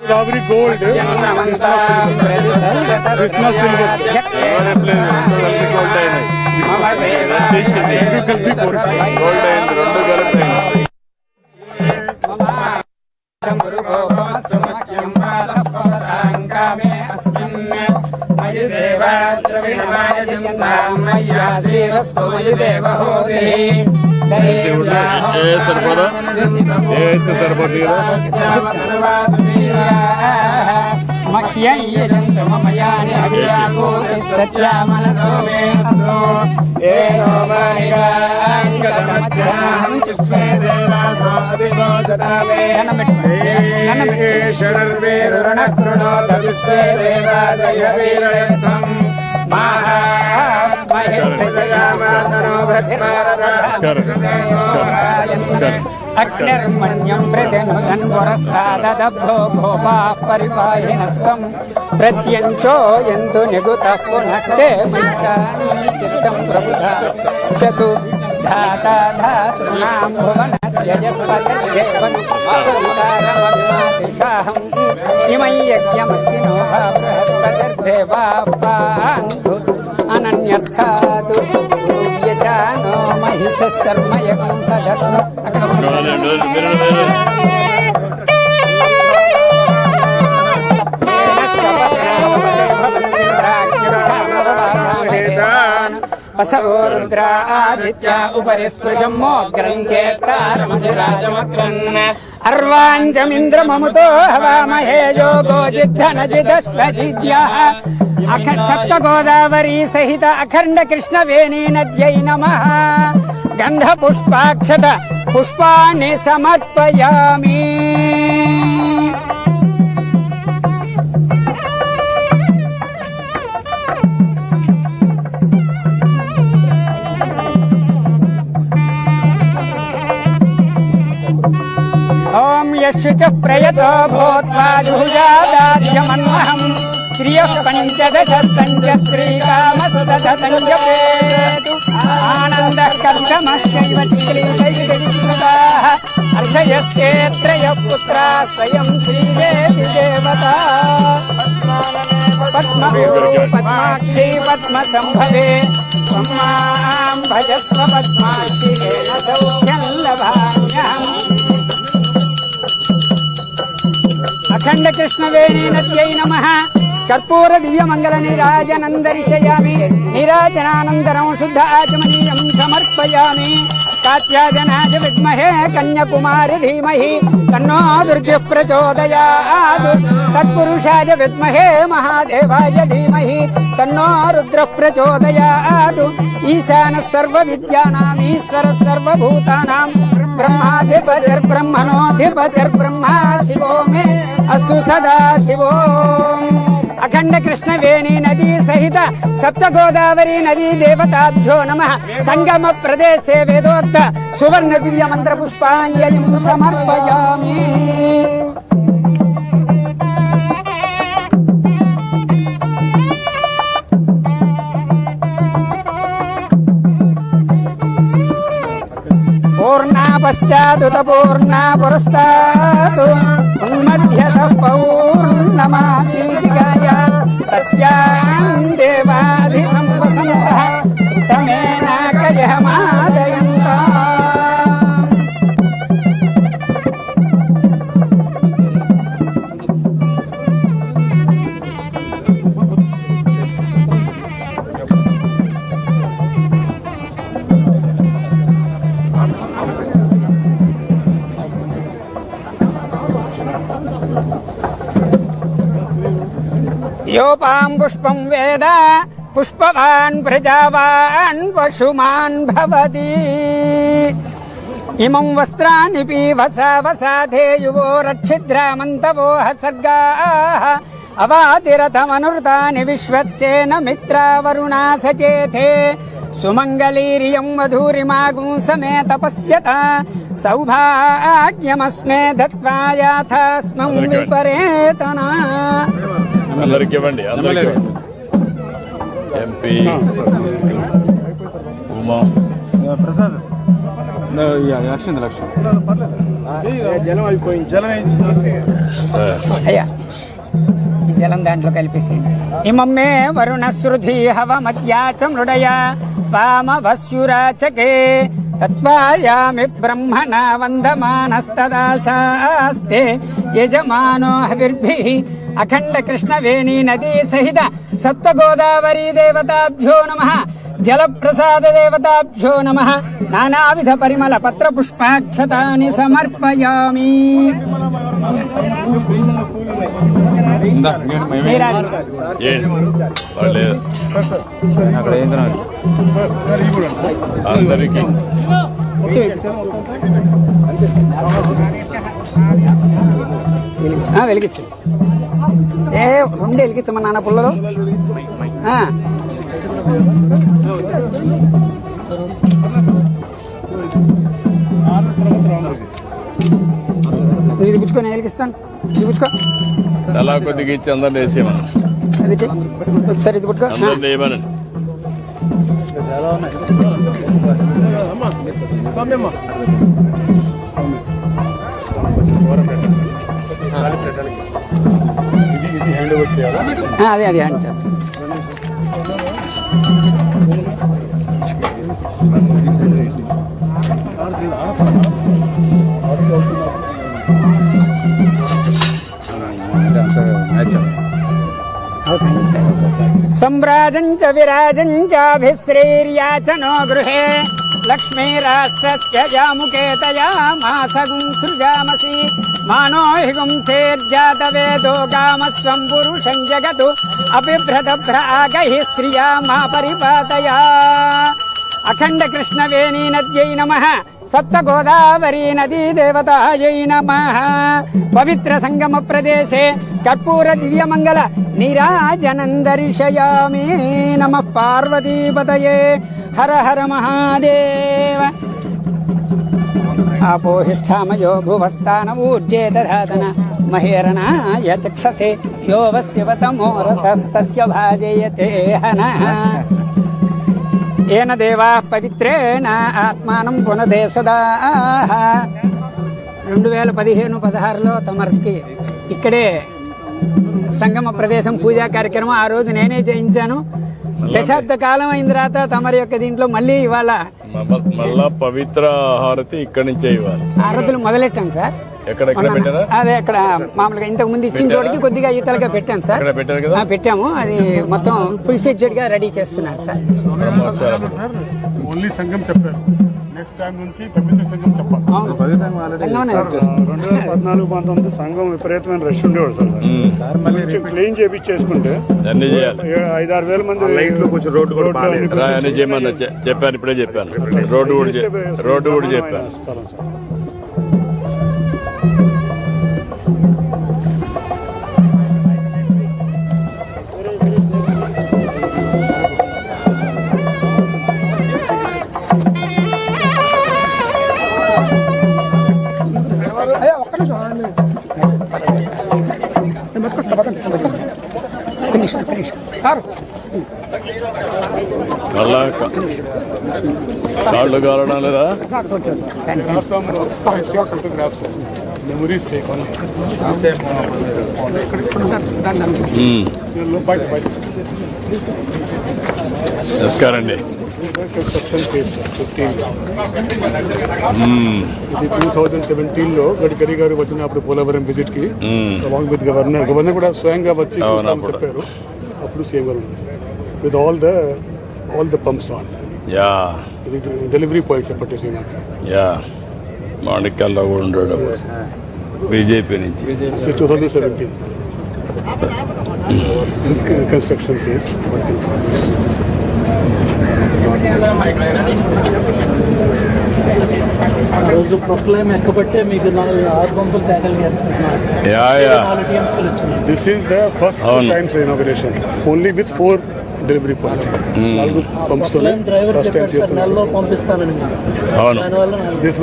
Gravity Gold, Krishna Silver, अग्निर्मण्यं प्रतिनुधन्वरस्तादब्धो गोपाः परिपाहिनस्त्वं प्रत्यञ्चो यन्तु निगुतः पुनस्ते मनुष्यान् प्रबुधा चतु धाता धातॄणां भुवनस्य यस्पतिर्देवनुसारमभिमातिशाहम् इमं यज्ञमस्मिनो वा बृहस्पतिर्देवाः पान्तु अनन्यर्थातु नो महिषः शर्मयकं सदस्नु असवो रुद्रा आदित्या उपरि स्पृशमोऽग्रं चेत्तारमधिराजमक्रन् अर्वाञ्चमिन्द्रममुतो हवामहे योगो जिद्धनजिदस्वजिद्यः सप्तगोदावरी सहित अखंड कृष्णवेणी नद्यै नमः गंधपुष्पाक्षत पुष्पाणि समर्पयामि। ओम यशुच प्रयतो भूत्वा जुहुजादाद्यमन्वहम् श्रियः पञ्चदश सञ्च श्रीकामसुदधतञ्जपेतु आनन्दः कर्गमस्यैव चिक्रीतैर्विश्रुताः हर्षयस्ते त्रयः पुत्राः स्वयं श्रीदेवी देवता पद्मभूः पद्माक्षी पद्मसम्भवे त्वं मां भजस्व पद्माक्षी येन सौख्यं लभाम्यहम्। अखंड कृष्णवेणी नद्यै नमः। कर्पूर दिव्य मंगल नीराजनंदर्शयामि। नीराजनानंतरं शुद्ध आचमनीयं समर्पयामि। कात्यायनाय विद्महे कन्याकुमारी धीमहि तन्नो दुर्गे प्रचोदयात्। तत्पुरुषाय विद्महे महादेवाय धीमहि तन्नो रुद्रः प्रचोदयात्। ईशानः सर्वविद्यानाम् ईश्वरः सर्वभूतानां ब्रह्माधिपतिर्ब्रह्मणोऽधिपतिर्ब्रह्मा शिवो मे अस्तु सदा शिवो। अखंड कृष्णवेणी नदी सहित सप्त गोदावरी नदी देवताभ्यो नमः। संगम प्रदेशे वेदोक्त सुवर्ण दिव्य मंत्र पुष्पांजलिं समर्पयामि। पूर्णा पश्चादुत पूर्णा पुरस्तात् उन्मध्यतः पौर्णमासी जिगाय तस्यां देवाधिसंवसन्तः तमेनाकयः मादयन्तः। योपां पुष्पं वेद पुष्पवान् प्रजावान् पशुमान् भवति। इमं वस्त्राणि पीवसा वसाधे युवो रक्षिद्रामन्तवो सर्गाः अवातिरथमनुर्तानि विश्वत्सेन मित्रा वरुणा सचेथे। सुमंगलीरियं वधूरिमागुं समे तपस्यता सौभाग्यमस्मे दत्त्वा याथास्मं विपरेतना। అందరికి ఇవ్వండి ఎంపీ ఉమా జలం అయిపోయింది. జలం అయ్యా ఈ జలం దాంట్లో కలిపేసేయండి. ఇమమ్మే వరుణ శృధి హవ మధ్యాచ మృడయ వామవస్యురాచకే తత్వాయామి బ్రహ్మణ వందమానస్తదాశాస్తే యజమానో హవిర్భిః అఖండ కృష్ణవేణీ నదీ సహిత సప్త గోదావరీ దేవతాభ్యో నమః జల ప్రసాద దేవతాభ్యో నమః నానావిధ పరిమళ పత్ర పుష్పాక్షతాని సమర్పయామి. అందరికి వెలిగించు. రెండు వెలిగించమా నాన్న పుల్లలు. నువ్వు ఇది పుచ్చుకో, నేను వెలిగిస్తాను. ఇది పుచ్చుకో, అలా కొద్దిగా ఇచ్చి అందరిని వేసేయమని. అది ఒకసారి ఇది పుట్టుకో. అందరిని వేయమనండి. అదే అది హ్యాండ్ చేస్తాను. సంవ్రాజం చ విరాజం చాభిశ్రేర్యాచనో గృహే లక్ష్మీరాష్ట్రస్య జాముకేతయా మాసగుం సృజామసి మానో హిగుం సేర్జాతవేదో కామస్వం పురుషం జగతు అభిభ్రతభ్రాగైః శ్రియా మా పరిపాతయా. అఖండ కృష్ణవేణీ నద్యై నమః సప్త గోదావరీ నదీ దేవతాయై నమః. పవిత్ర సంగమ ప్రదేశే కర్పూర దివ్యమంగళ నీరాజనం దర్శయామి. నమః పార్వతీపతయే. హర హర మహాదేవ. ఆపోహిష్ఠామయో భువస్థాన ఊర్జే దధాతన మహేరణాయ చక్షసే యో వస్యవతమో రసస్తస్య భాజయతే హనః. ఏన దేవా పవిత్రేణ ఆత్మానం పునదే సదా. 2015-16లో తమరికి ఇక్కడే సంగమ ప్రదేశం పూజా కార్యక్రమం ఆ రోజు నేనే చేయించాను. దశాబ్ద కాలం అయిన తర్వాత తమరి యొక్క దీంట్లో మళ్ళీ ఇవాళ మళ్ళా పవిత్ర హారతి ఇక్కడి నుంచే ఇవ్వాలి. హారతులు మొదలెట్టాం సార్. అదే అక్కడ మామూలుగా ఇంతకు ముందు ఇచ్చిన చోటికి కొద్దిగా ఈతలుగా పెట్టాం సార్. పెట్టాము. అది మొత్తం ఫుల్ ఫ్లెడ్జ్డ్ గా రెడీ చేస్తున్నారు సార్. ఓన్లీ సంఘం చెప్పారు. నెక్స్ట్ టైం నుంచి పవిత్ర సంఘం చెప్పాలి. 2014-19 సంఘం విపరీతమైన రష్ ఉండేవాడు సార్. కొంచెం క్లీన్ చేపించేసుకుంటే 5-6 వేల మంది లైట్లు కొంచెం రోడ్డు చెప్పాను. ఇప్పుడే చెప్పాను. రోడ్డు కూడా చెప్పాను. మళ్ళా కాళ్ళు కాలడం లేదా? నమస్కారం అండి. ఇది 2017లో గడ్కరీ గారు వచ్చినప్పుడు పోలవరం విజిట్ కి అలాంగ్ విత్ గవర్నర్ కూడా స్వయంగా వచ్చి చెప్పారు. అప్పుడు సేమ్ గారు with all the pumps on delivery points పట్టేసి మాణిక్యాల్లో కూడా ఉండడం బీజేపీ నుంచి 2017 కన్స్ట్రక్షన్ కేస్. రోజు ప్రొక్లైమ్ ఎక్కబట్టే మీకు 6 పంపులు ట్యాకల్ చేస్తున్నారు. This is the first times inauguration only with 4 delivery points. 4 pumps driver చెప్పారు సార్ నెలలో పంపిస్తానని. అవును.